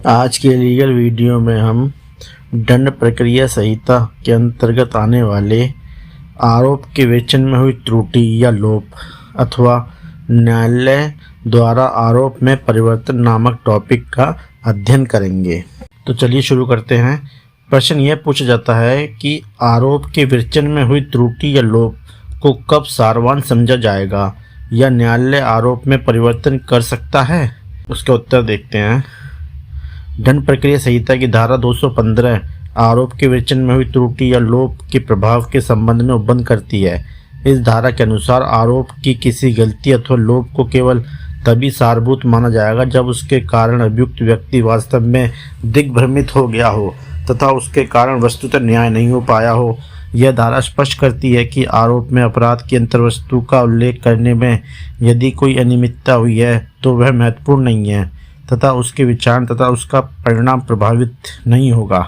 आज के legal video में हम दंड प्रक्रिया संहिता के अंतर्गत आने वाले आरोप के विवेचन में हुई त्रुटि या लोप अथवा न्यायालय द्वारा आरोप में परिवर्तन नामक टॉपिक का अध्ययन करेंगे। तो चलिए शुरू करते हैं। प्रश्न यह पूछा जाता है कि आरोप के विवेचन में हुई त्रुटि या लोप को कब सारवान समझा जाएगा या न्यायालय आरोप में परिवर्तन कर सकता है। उसका उत्तर देखते हैं। दंड प्रक्रिया संहिता की धारा 215 आरोप के विवेचन में हुई त्रुटि या लोप के प्रभाव के संबंध में उपबंध करती है। इस धारा के अनुसार आरोप की किसी गलती अथवा लोप को केवल तभी सारभूत माना जाएगा जब उसके कारण अभियुक्त व्यक्ति वास्तव में दिग्भ्रमित हो गया हो तथा उसके कारण वस्तुतः न्याय नहीं हो पाया हो। यह धारा स्पष्ट करती है कि आरोप में अपराध की अंतर्वस्तु का उल्लेख करने में यदि कोई अनियमितता हुई है तो वह महत्वपूर्ण नहीं है तथा उसके विचारण तथा उसका परिणाम प्रभावित नहीं होगा।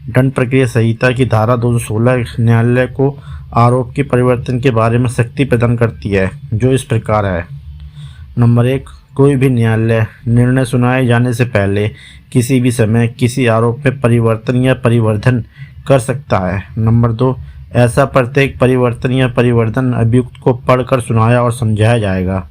दंड प्रक्रिया संहिता की धारा 216 न्यायालय को आरोप के परिवर्तन के बारे में शक्ति प्रदान करती है, जो इस प्रकार है। नंबर 1, कोई भी न्यायालय निर्णय सुनाए जाने से पहले किसी भी समय किसी आरोप में परिवर्तन या परिवर्धन कर सकता है। नंबर 2, ऐसा प्रत्येक परिवर्तन या परिवर्धन अभियुक्त को पढ़कर सुनाया और समझाया जाएगा।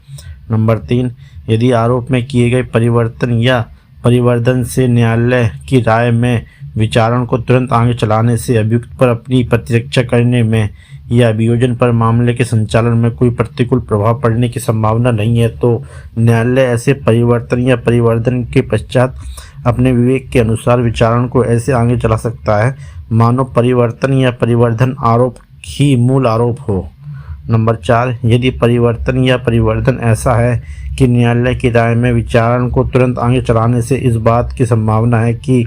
नंबर 3, यदि आरोप में किए गए परिवर्तन या परिवर्धन से न्यायालय की राय में विचारण को तुरंत आगे चलाने से अभियुक्त पर अपनी प्रतिरक्षा करने में या अभियोजन पर मामले के संचालन में कोई प्रतिकूल प्रभाव पड़ने की संभावना नहीं है तो न्यायालय ऐसे परिवर्तन या परिवर्धन के पश्चात अपने विवेक के अनुसार विचारण को ऐसे आगे चला सकता है मानो परिवर्तन या परिवर्धन आरोप ही मूल आरोप हो। नंबर 4, यदि परिवर्तन या परिवर्धन ऐसा है कि न्यायालय की राय में विचारण को तुरंत आगे चलाने से इस बात की संभावना है कि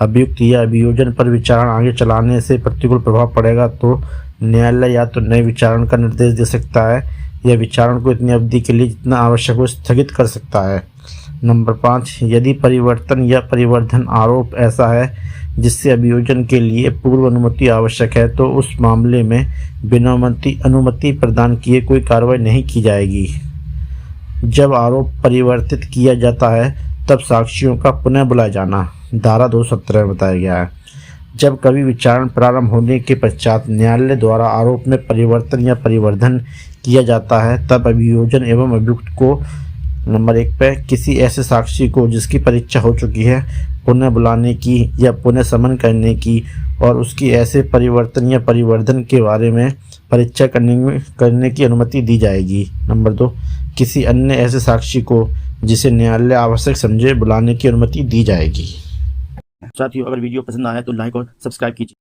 अभियुक्त या अभियोजन पर विचारण आगे चलाने से प्रतिकूल प्रभाव पड़ेगा तो न्यायालय या तो नए विचारण का निर्देश दे सकता है या विचारण को इतनी अवधि के लिए जितना आवश्यक हो स्थगित कर सकता है। नंबर 5, यदि परिवर्तन या परिवर्धन आरोप ऐसा है जिससे अभियोजन के लिए पूर्व अनुमति आवश्यक है तो उस मामले में बिना अनुमति प्रदान किए कोई कार्रवाई नहीं की जाएगी। जब आरोप परिवर्तित किया जाता है तब साक्षियों का पुनः बुलाया जाना धारा 217 में बताया गया है। जब कभी विचारण प्रारंभ होने के पश्चात न्यायालय द्वारा आरोप में परिवर्तन या परिवर्धन किया जाता है तब अभियोजन एवं अभियुक्त को नंबर 1 पे किसी ऐसे साक्षी को जिसकी परीक्षा हो चुकी है पुनः बुलाने की या पुनः समन करने की और उसकी ऐसे परिवर्तन या परिवर्धन के बारे में परीक्षा करने की अनुमति दी जाएगी। नंबर 2, किसी अन्य ऐसे साक्षी को जिसे न्यायालय आवश्यक समझे बुलाने की अनुमति दी जाएगी। साथियों, अगर वीडियो पसंद आया तो लाइक और सब्सक्राइब कीजिए।